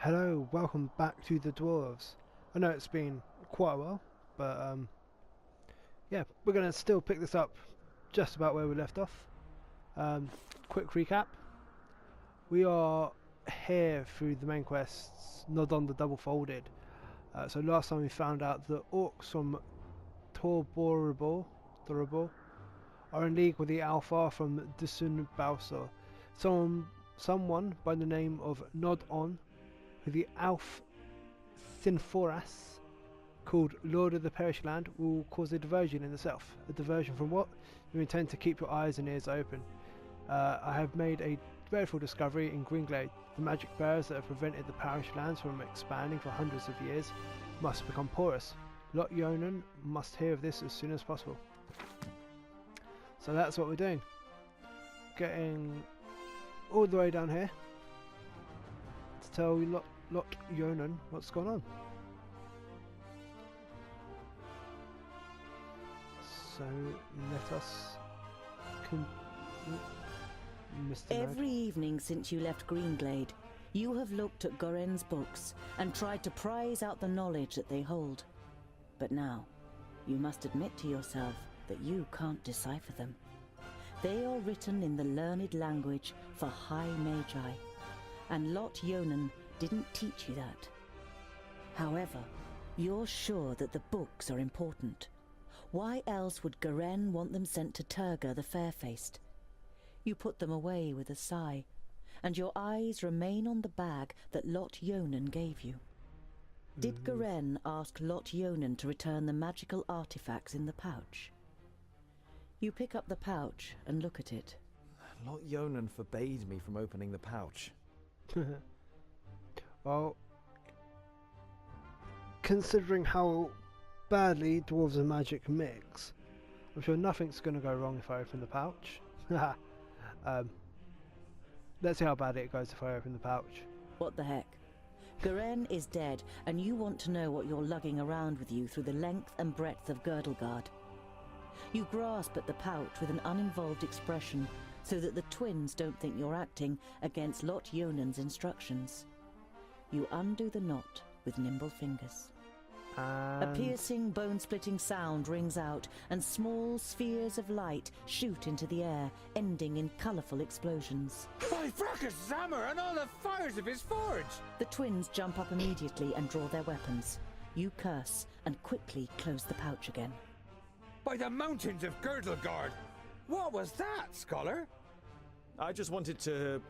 Hello, welcome back to the Dwarves. I know it's been quite a while, but yeah, we're going to still pick this up just about where we left off. Quick recap. We are here through the main quests, Nodon the Double Folded. So last time we found out that orcs from Torborobor are in league with the Alpha from Disun Balsor. Someone by the name of Nodon, who the Alf Thinforas called Lord of the Perish Land, will cause a diversion in the south. A diversion from what? You intend to keep your eyes and ears open. I have made a dreadful discovery in Greenglade. The magic barriers that have prevented the parish lands from expanding for hundreds of years must become porous. Lot Yonan must hear of this as soon as possible. So that's what we're doing. Getting all the way down here to tell Lot Yonan what's going on. So let us Mr. Every evening since you left Greenglade, you have looked at Goren's books and tried to prize out the knowledge that they hold. But now, you must admit to yourself that you can't decipher them. They are written in the learned language for high magi, and Lot Yonan didn't teach you that. However, you're sure that the books are important. Why else would Goren want them sent to Turga the Fair-Faced? You put them away with a sigh, and your eyes remain on the bag that Lot Yonan gave you. Did Goren ask Lot Yonan to return the magical artifacts in the pouch? You pick up the pouch and look at it. Lot Yonan forbade me from opening the pouch. Well, considering how badly dwarves and magic mix, I'm sure nothing's going to go wrong if I open the pouch. Let's see how bad it goes if I open the pouch. What the heck? Goren is dead, and you want to know what you're lugging around with you through the length and breadth of Girdlegard. You grasp at the pouch with an uninvolved expression, so that the twins don't think you're acting against Lot Yonan's instructions. You undo the knot with nimble fingers. A piercing, bone-splitting sound rings out, and small spheres of light shoot into the air, ending in colourful explosions. By Fracas Zammer and all the fires of his forge! The twins jump up immediately and draw their weapons. You curse and quickly close the pouch again. By the mountains of Girdlegard! What was that, Scholar? I just wanted to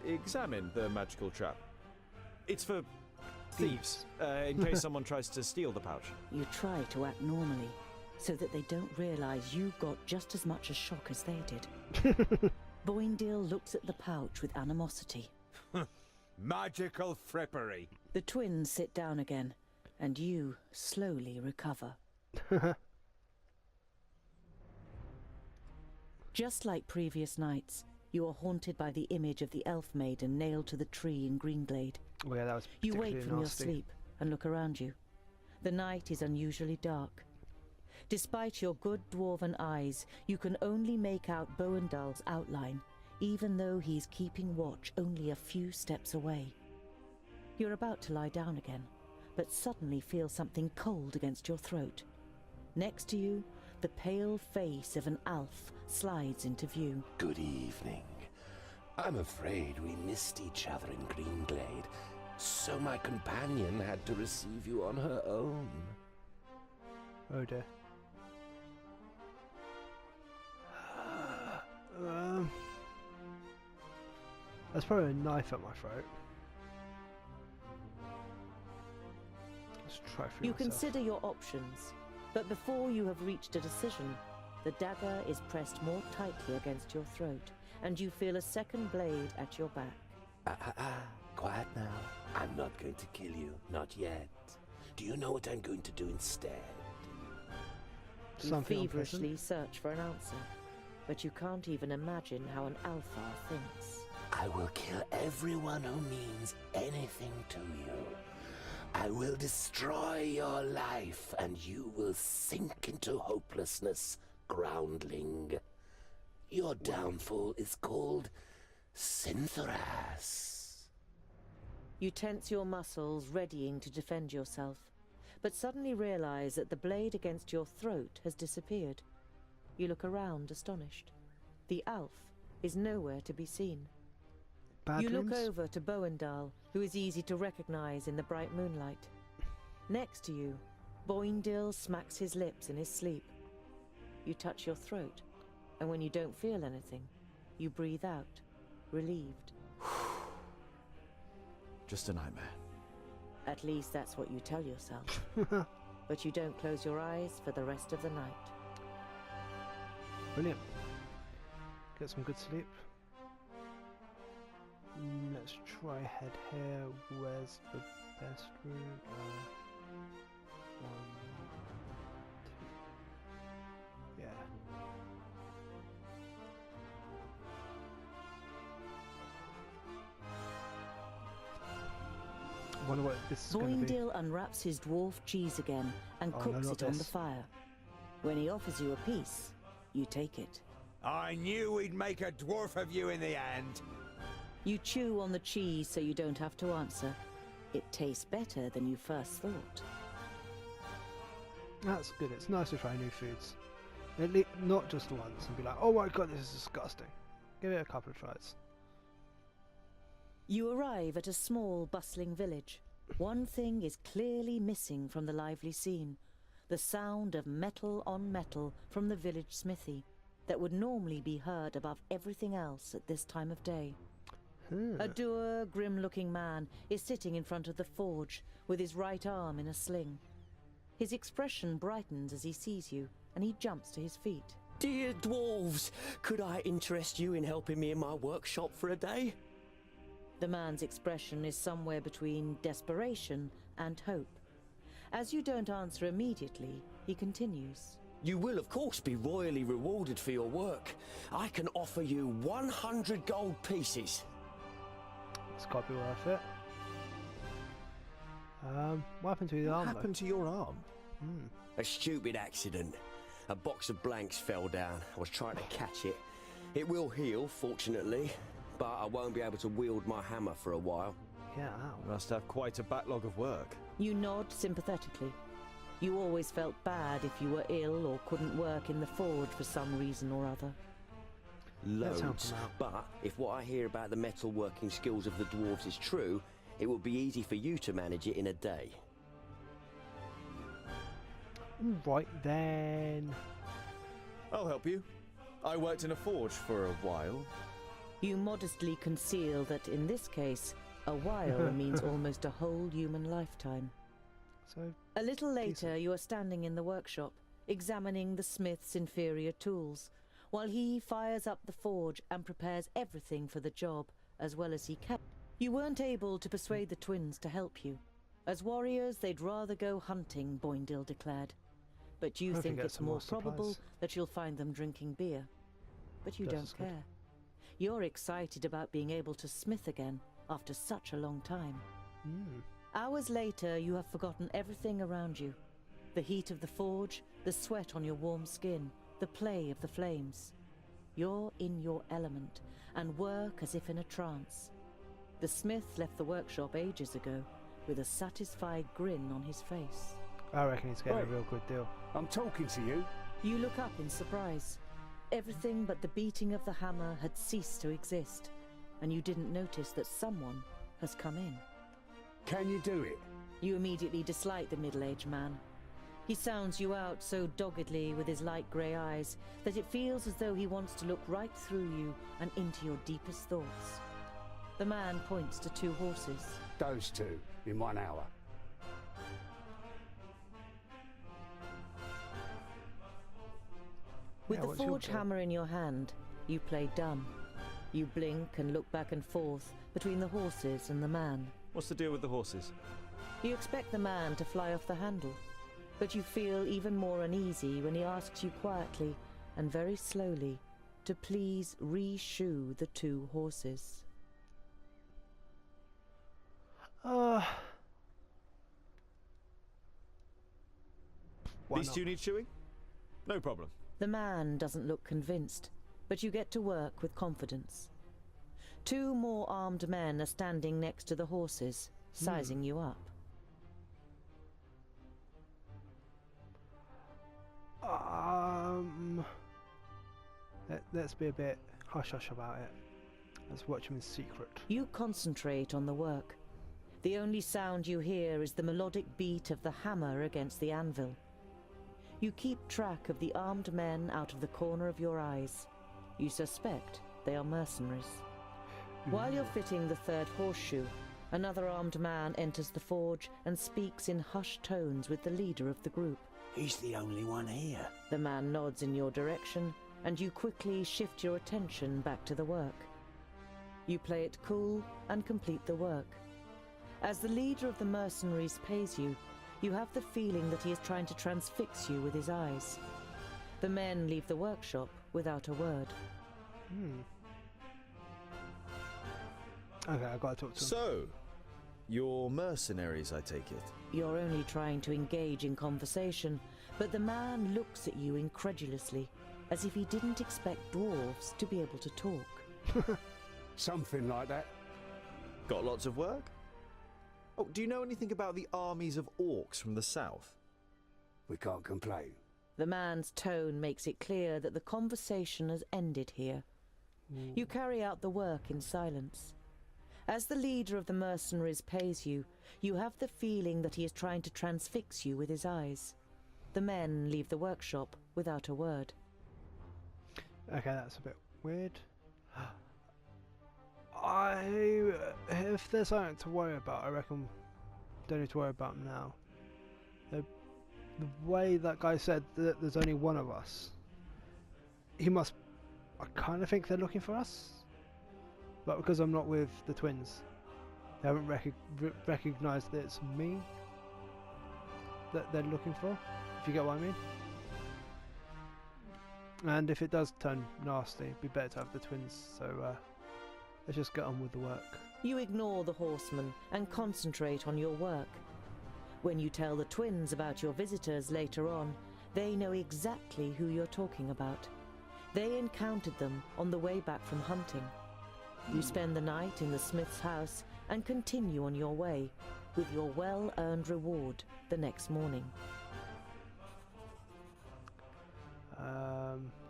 examine the magical trap. It's for thieves, in case someone tries to steal the pouch. You try to act normally, so that they don't realise you got just as much a shock as they did. Boindale looks at the pouch with animosity. Magical frippery. The twins sit down again, and you slowly recover. Just like previous nights, you are haunted by the image of the elf maiden nailed to the tree in Greenglade. Oh yeah, that was You particularly wake from your nasty. sleep and look around you. The night is unusually dark. Despite your good dwarven eyes, you can only make out Boendal's outline, even though he's keeping watch only a few steps away. You're about to lie down again, but suddenly feel something cold against your throat. Next to you, the pale face of an elf slides into view. Good evening. I'm afraid we missed each other in Greenglade, so my companion had to receive you on her own. Oh dear. There's probably a knife at my throat. Let's try for You myself. consider your options, but before you have reached a decision, the dagger is pressed more tightly against your throat, and you feel a second blade at your back. Quiet now. I'm not going to kill you, not yet. Do you know what I'm going to do instead? You Something feverishly search for an answer, but you can't even imagine how an alpha thinks. I will kill everyone who means anything to you. I will destroy your life, and you will sink into hopelessness, groundling. Your downfall is called Synthoras. You tense your muscles, readying to defend yourself, but suddenly realize that the blade against your throat has disappeared. You look around, astonished. The Alf is nowhere to be seen. Bad You look dreams? over to Boendal, who is easy to recognize in the bright moonlight. Next to you, Boindil smacks his lips in his sleep. You touch your throat, and when you don't feel anything, you breathe out, relieved. Just a nightmare. At least that's what you tell yourself. But you don't close your eyes for the rest of the night. Brilliant. Get some good sleep. Let's try head here. Where's the best route? 1, 2. Yeah. Wonder what this is going to be. Boindil unwraps his dwarf cheese again and Oh, no, cooks not it on the this. fire. When he offers you a piece, you take it. I knew we'd make a dwarf of you in the end. You chew on the cheese so you don't have to answer. It tastes better than you first thought. That's good. It's nice to try new foods. Not just once and be like, oh my god, this is disgusting. Give it a couple of tries. You arrive at a small, bustling village. One thing is clearly missing from the lively scene. The sound of metal on metal from the village smithy that would normally be heard above everything else at this time of day. A dour, grim-looking man is sitting in front of the forge with his right arm in a sling. His expression brightens as he sees you, and he jumps to his feet. Dear dwarves, could I interest you in helping me in my workshop for a day? The man's expression is somewhere between desperation and hope. As you don't answer immediately, he continues. You will, of course, be royally rewarded for your work. I can offer you 100 gold pieces. It's got to be worth it. What happened to his arm? What happened to your arm? A stupid accident. A box of blanks fell down. I was trying to catch it. It will heal, fortunately, but I won't be able to wield my hammer for a while. Yeah, You ow. must have quite a backlog of work. You nod sympathetically. You always felt bad if you were ill or couldn't work in the forge for some reason or other. Let's help Loads. him out. But if what I hear about the metalworking skills of the dwarves is true, it will be easy for you to manage it in a day. Right then. I'll help you. I worked in a forge for a while. You modestly conceal that in this case, a while means almost a whole human lifetime. So, A little later, Decent. you are standing in the workshop, examining the smith's inferior tools, while he fires up the forge and prepares everything for the job as well as he can. You weren't able to persuade the twins to help you. As warriors, they'd rather go hunting, Boindil declared. But you Hopefully think get it's some more more probable supplies. that you'll find them drinking beer. But you Just don't as good. care. You're excited about being able to smith again after such a long time. Hours later, you have forgotten everything around you. The heat of the forge, the sweat on your warm skin, the play of the flames. You're in your element and work as if in a trance. The smith left the workshop ages ago with a satisfied grin on his face. I reckon he's getting Right. a real good deal. I'm talking to you. You look up in surprise. Everything but the beating of the hammer had ceased to exist, and you didn't notice that someone has come in. Can you do it? You immediately dislike the middle-aged man. He sounds you out so doggedly with his light grey eyes that it feels as though he wants to look right through you and into your deepest thoughts. The man points to 2 horses. Those two in 1 hour. With Yeah, the what's your forge deal? hammer in your hand, you play dumb. You blink and look back and forth between the horses and the man. What's the deal with the horses? You expect the man to fly off the handle, but you feel even more uneasy when he asks you quietly and very slowly to please re-shoe the 2 horses. Why These not? 2 need shoeing? No problem. The man doesn't look convinced, but you get to work with confidence. 2 more armed men are standing next to the horses, sizing you up. Let's be a bit hush-hush about it. Let's watch him in secret. You concentrate on the work. The only sound you hear is the melodic beat of the hammer against the anvil. You keep track of the armed men out of the corner of your eyes. You suspect they are mercenaries. While you're fitting the 3rd horseshoe, another armed man enters the forge and speaks in hushed tones with the leader of the group. He's the only one here. The man nods in your direction, and you quickly shift your attention back to the work. You play it cool and complete the work. As the leader of the mercenaries pays you, you have the feeling that he is trying to transfix you with his eyes. The men leave the workshop without a word. Okay, I gotta talk to him. So, you're mercenaries, I take it? You're only trying to engage in conversation, but the man looks at you incredulously, as if he didn't expect dwarves to be able to talk. Something like that. Got lots of work? Oh, do you know anything about the armies of orcs from the south? We can't complain. The man's tone makes it clear that the conversation has ended here. You carry out the work in silence. As the leader of the mercenaries pays you, you have the feeling that he is trying to transfix you with his eyes. The men leave the workshop without a word. Okay, that's a bit weird. If there's something to worry about, I reckon don't need to worry about them now. The way that guy said that there's only one of us, he must. I kind of think they're looking for us, but because I'm not with the twins, they haven't recognised that it's me that they're looking for. If you get what I mean. And if it does turn nasty, it'd be better to have the twins. So let's just get on with the work. You ignore the horsemen and concentrate on your work. When you tell the twins about your visitors later on, they know exactly who you're talking about. They encountered them on the way back from hunting. You spend the night in the smith's house and continue on your way, with your well-earned reward the next morning.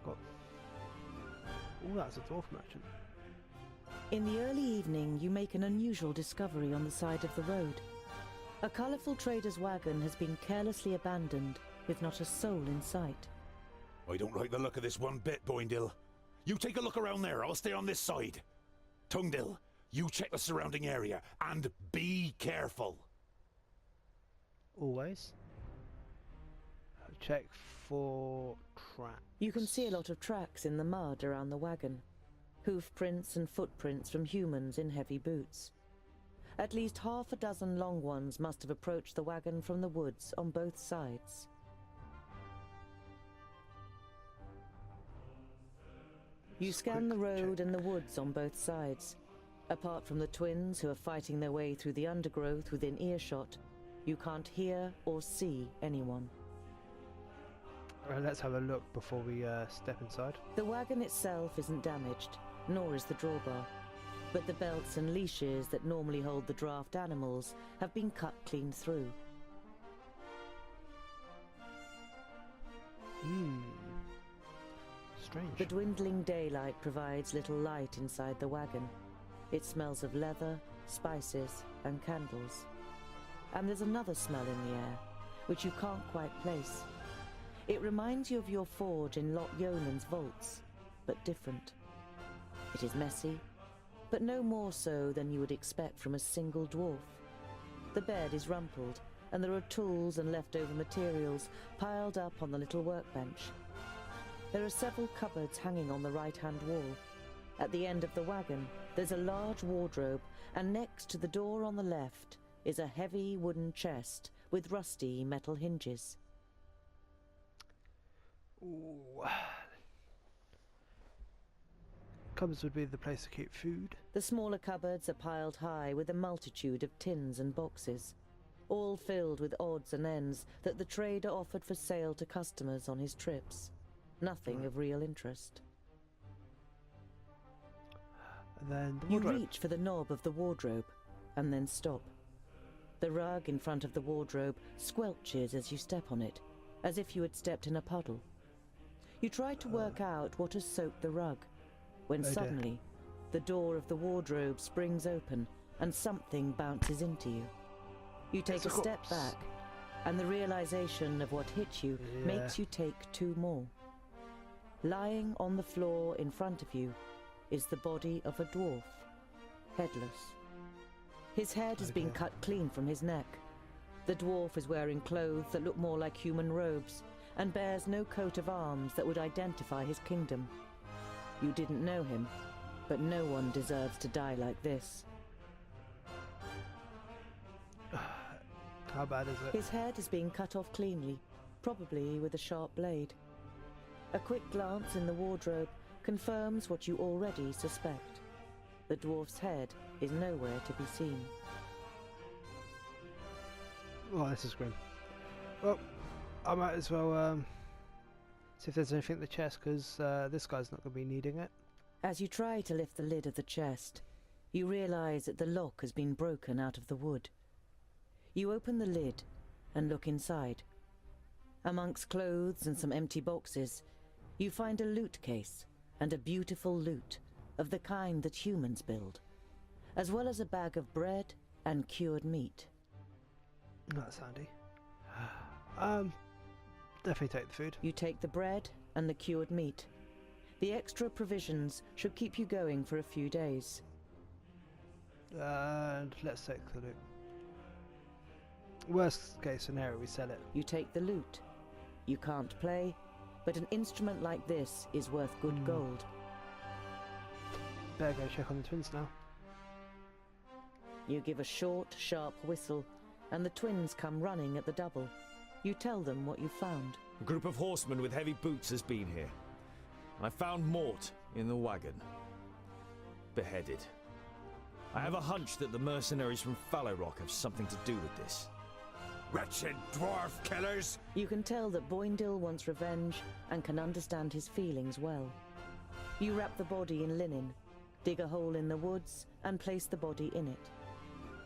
Got. Oh, that's a dwarf merchant. In the early evening, you make an unusual discovery on the side of the road. A colourful trader's wagon has been carelessly abandoned, with not a soul in sight. I don't like the look of this one bit, Boindil. You take a look around there, I'll stay on this side. Tungdil, you check the surrounding area, and be careful. Always. Check for tracks. You can see a lot of tracks in the mud around the wagon. Hoof prints and footprints from humans in heavy boots. At least half a dozen long ones must have approached the wagon from the woods on both sides. You scan the road and the woods on both sides. Apart from the twins who are fighting their way through the undergrowth within earshot, you can't hear or see anyone. Let's have a look before we step inside. The wagon itself isn't damaged, nor is the drawbar. But the belts and leashes that normally hold the draft animals have been cut clean through. Strange. The dwindling daylight provides little light inside the wagon. It smells of leather, spices, and candles. And there's another smell in the air, which you can't quite place. It reminds you of your forge in Lot Yolen's vaults, but different. It is messy, but no more so than you would expect from a single dwarf. The bed is rumpled, and there are tools and leftover materials piled up on the little workbench. There are several cupboards hanging on the right-hand wall. At the end of the wagon, there's a large wardrobe, and next to the door on the left is a heavy wooden chest with rusty metal hinges. Ooh. Cupboards would be the place to keep food. The smaller cupboards are piled high with a multitude of tins and boxes, all filled with odds and ends that the trader offered for sale to customers on his trips. Nothing of real interest. And then the You wardrobe. reach for the knob of the wardrobe, and then stop. The rug in front of the wardrobe squelches as you step on it, as if you had stepped in a puddle. You try to work out what has soaked the rug, when Oh dear. suddenly the door of the wardrobe springs open and something bounces into you. You take It's a a step corpse. back, and the realization of what hit you makes you take two more. Lying on the floor in front of you is the body of a dwarf, headless. His head has been Okay. cut clean from his neck. The dwarf is wearing clothes that look more like human robes and bears no coat of arms that would identify his kingdom. You didn't know him, but no one deserves to die like this. How bad is it? His head is being cut off cleanly, probably with a sharp blade. A quick glance in the wardrobe confirms what you already suspect. The dwarf's head is nowhere to be seen. Oh, this is grim. Well, I might as well see if there's anything in the chest, because this guy's not going to be needing it. As you try to lift the lid of the chest, you realize that the lock has been broken out of the wood. You open the lid and look inside. Amongst clothes and some empty boxes, you find a loot case and a beautiful loot of the kind that humans build, as well as a bag of bread and cured meat. That's handy. Definitely take the food. You take the bread and the cured meat. The extra provisions should keep you going for a few days. And let's take the loot. Worst case scenario, we sell it. You take the loot. You can't play, but an instrument like this is worth good gold. Better go check on the twins now. You give a short, sharp whistle, and the twins come running at the double. You tell them what you found. A group of horsemen with heavy boots has been here. I found Mort in the wagon, beheaded. I have a hunch that the mercenaries from Fallow Rock have something to do with this. Wretched dwarf killers! You can tell that Boindil wants revenge and can understand his feelings well. You wrap the body in linen, dig a hole in the woods, and place the body in it.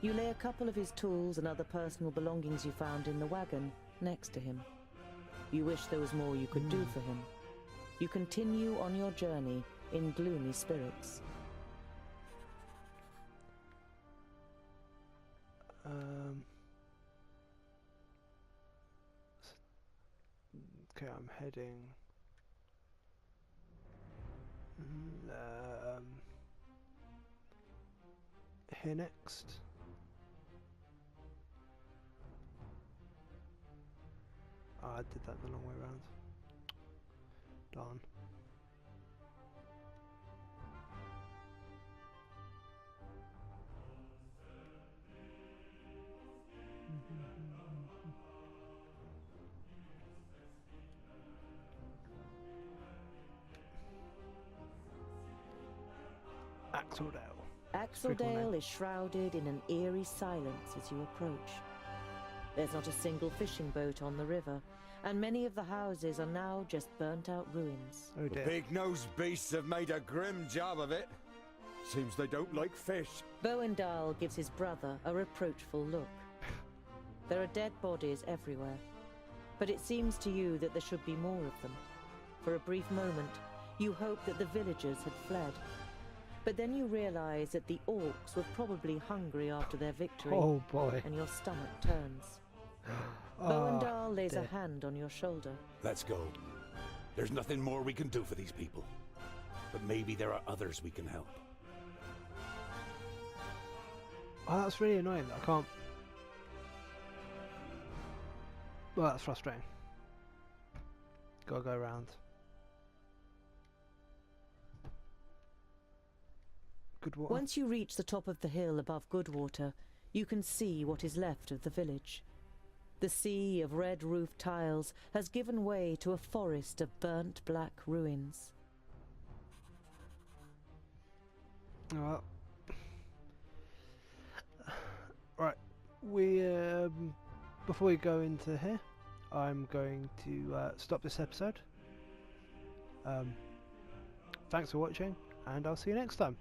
You lay a couple of his tools and other personal belongings you found in the wagon next to him. You wish there was more you could do for him. You continue on your journey in gloomy spirits. Okay, I'm heading. Here next. Oh, I did that the long way around. Darn. Axeldale. Axeldale is shrouded in an eerie silence as you approach. There's not a single fishing boat on the river, and many of the houses are now just burnt-out ruins. Oh The dear. big-nosed beasts have made a grim job of it. Seems they don't like fish. Boendal gives his brother a reproachful look. There are dead bodies everywhere, but it seems to you that there should be more of them. For a brief moment, you hope that the villagers had fled. But then you realize that the orcs were probably hungry after their victory, Oh boy. and your stomach turns. Oh, Boendal lays a dear. hand on your shoulder. Let's go. There's nothing more we can do for these people. But maybe there are others we can help. Oh, that's really annoying. I can't. Well, that's frustrating. Gotta go around. Good water. Once you reach the top of the hill above Goodwater, you can see what is left of the village. The sea of red roof tiles has given way to a forest of burnt black ruins. Well, right. We before we go into here, I'm going to stop this episode. Thanks for watching, and I'll see you next time.